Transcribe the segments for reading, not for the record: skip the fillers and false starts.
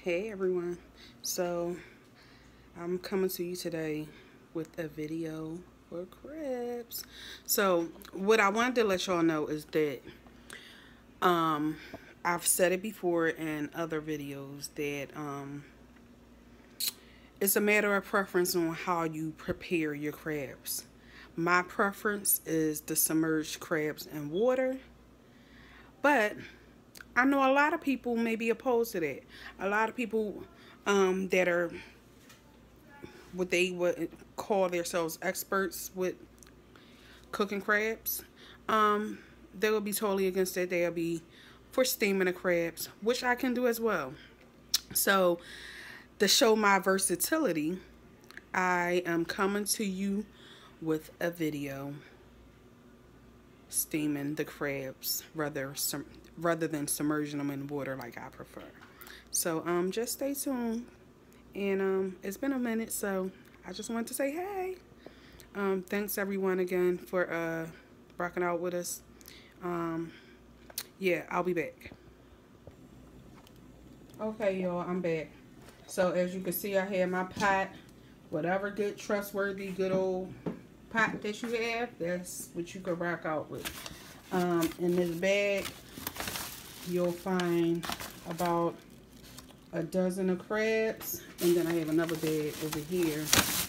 Hey everyone, so I'm coming to you today with a video for crabs. So what I wanted to let y'all know is that um I've said it before in other videos that it's a matter of preference on how you prepare your crabs. My preference is the submerged crabs in water, but I know a lot of people may be opposed to that. A lot of people that are what they would call themselves experts with cooking crabs, they will be totally against it. They'll be for steaming the crabs, which I can do as well. So to show my versatility, I am coming to you with a video steaming the crabs rather than submerging them in water like I prefer. So just stay tuned. And it's been a minute, so I just wanted to say hey. Thanks everyone again for rocking out with us. Yeah, I'll be back. Okay, y'all, I'm back. So as you can see, I have my pot. Whatever good, trustworthy, good old pot that you have, that's what you can rock out with. In this bag, you'll find about a dozen of crabs, and then I have another bag over here.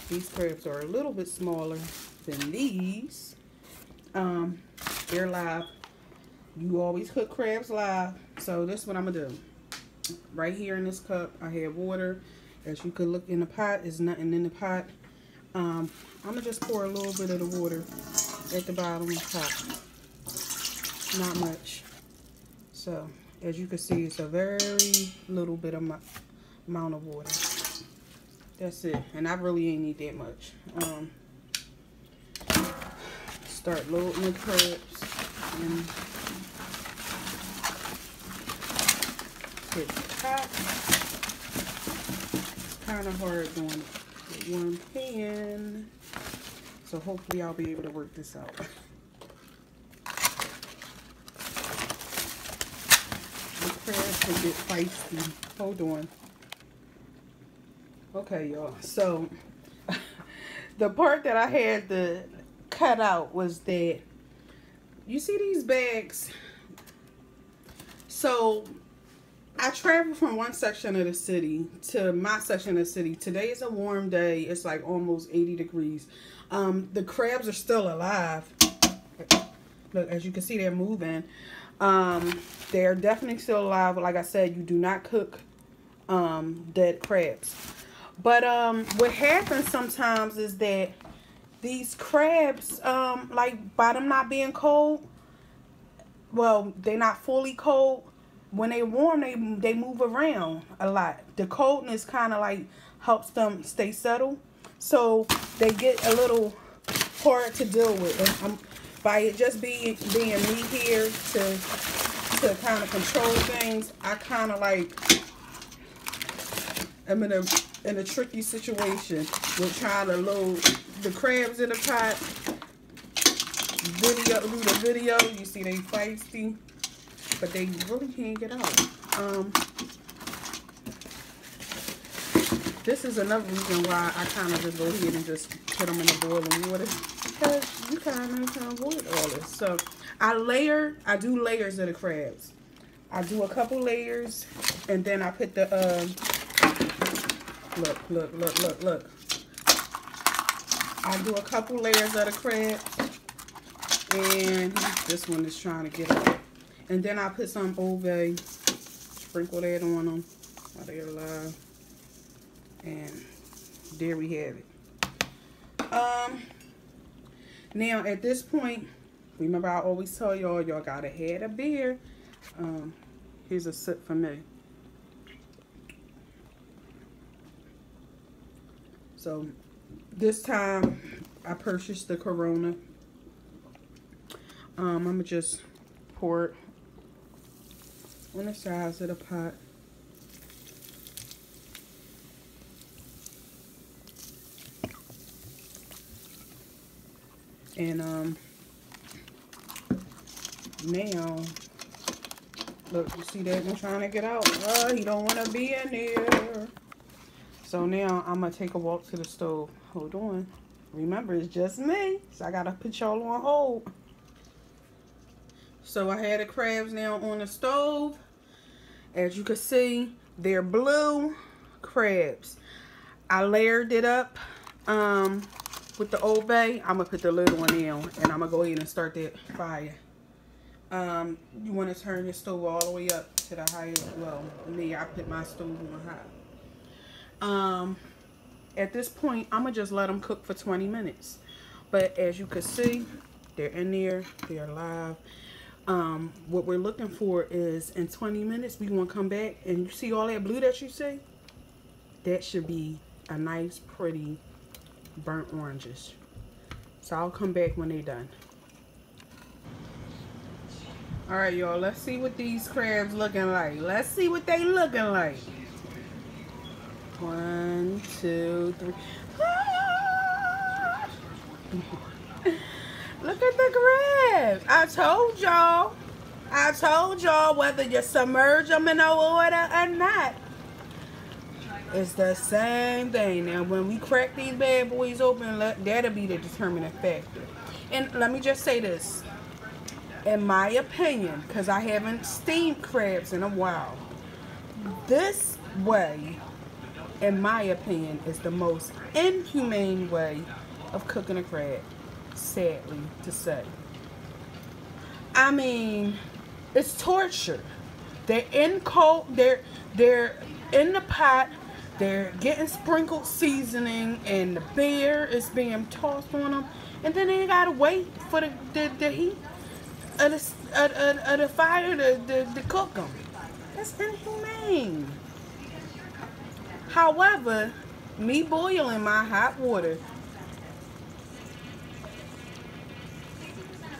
These crabs are a little bit smaller than these. They're live. You always cook crabs live, so this is what I'm gonna do. Right here in this cup, I have water. As you can look in the pot, there's nothing in the pot. I'm gonna just pour a little bit of the water at the bottom of the pot. Not much. So as you can see, it's a very little bit of amount of water. That's it, and I really ain't need that much. Start loading the crabs and hit the top. It's kind of hard doing it with one hand, so hopefully I'll be able to work this out. The crabs can get feisty. Hold on. Okay, y'all. So the part that I had to cut out was that you see these bags. So I traveled from one section of the city to my section of the city. Today is a warm day. It's like almost 80 degrees. The crabs are still alive. Look, as you can see, they're moving. They're definitely still alive. Like I said, you do not cook dead crabs. But what happens sometimes is that these crabs, like by them not being cold, well, they're not fully cold. When they warm, they move around a lot. The coldness kind of like helps them stay settled, so they get a little hard to deal with. And by it just being me here to kind of control things, I kind of like I'm in a tricky situation with trying to load the crabs in the pot. Do the video. You see they feisty, but they really can't get out. This is another reason why I kind of just go ahead and just put them in the boiling water, because you kind of can avoid all this. So I do layers of the crabs. I do a couple layers, and then I put the look. I do a couple layers of the crabs, and this one is trying to get out. And then I put some Old Bay, sprinkle that on them while they're alive. And there we have it. Now at this point, remember I always tell y'all gotta have a beer. Here's a sip for me. So this time I purchased the Corona. I'm gonna just pour it on the sides of the pot. And now Look, you see that one trying to get out? He don't want to be in there. So now I'm going to take a walk to the stove. Hold on. Remember, it's just me. So I got to put y'all on hold. So I had the crabs now on the stove. As you can see, they're blue crabs. I layered it up with the Old Bay. I'm going to put the lid on now. And I'm going to go ahead and start that fire. You want to turn your stove all the way up to the highest. Well, me, I put my stove on high. At this point, I'm going to just let them cook for 20 minutes. But as you can see, they're in there. They're alive. What we're looking for is in 20 minutes, we want to come back. And you see all that blue that you see? That should be a nice, pretty burnt oranges. So I'll come back when they're done. All right, y'all. Let's see what these crabs looking like. Let's see what they looking like. 1, 2, 3. Ah! Look at the crabs. I told y'all whether you submerge them in the water or not, it's the same thing. Now, when we crack these bad boys open, that'll be the determining factor. And let me just say this. In my opinion, because I haven't steamed crabs in a while, this way, in my opinion, is the most inhumane way of cooking a crab, sadly to say. I mean, it's torture. They're in cold, they're in the pot, they're getting sprinkled seasoning, and the beer is being tossed on them, and then they gotta wait for the heat of the fire to cook them. That's inhumane. However, me boiling my hot water,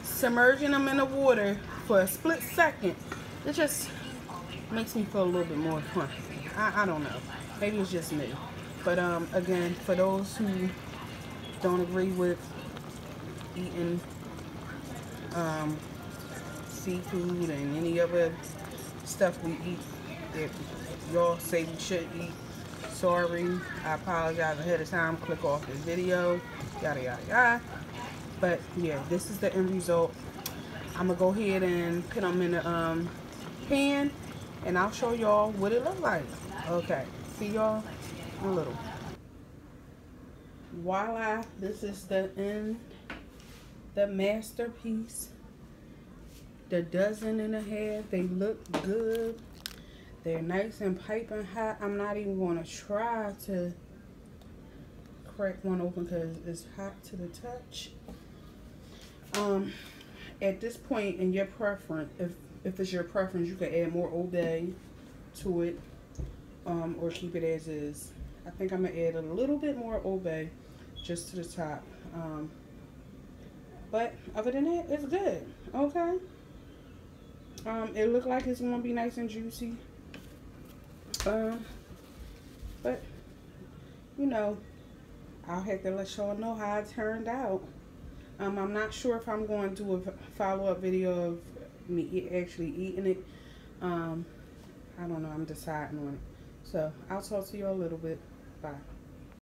submerging them in the water for a split second, it just makes me feel a little bit more fun. I don't know. Maybe it's just me. But again, for those who don't agree with eating seafood and any other stuff we eat that y'all say we should eat, sorry, I apologize ahead of time. Click off this video, yada yada yada. But yeah, this is the end result. I'm gonna go ahead and put them in the pan, and I'll show y'all what it look like. Okay, see y'all in a little. Voila, this is the end, the masterpiece. The 12½, they look good. They're nice and piping hot. I'm not even going to try to crack one open because it's hot to the touch. At this point, in your preference, if it's your preference, you can add more Old Bay to it, or keep it as is. I think I'm gonna add a little bit more Old Bay just to the top. But other than that, it's good. Okay. It looked like it's gonna be nice and juicy. But you know, I'll have to let y'all know how it turned out. I'm not sure if I'm going to do a follow-up video of me actually eating it. I don't know. I'm deciding on it. So I'll talk to you a little bit. Bye.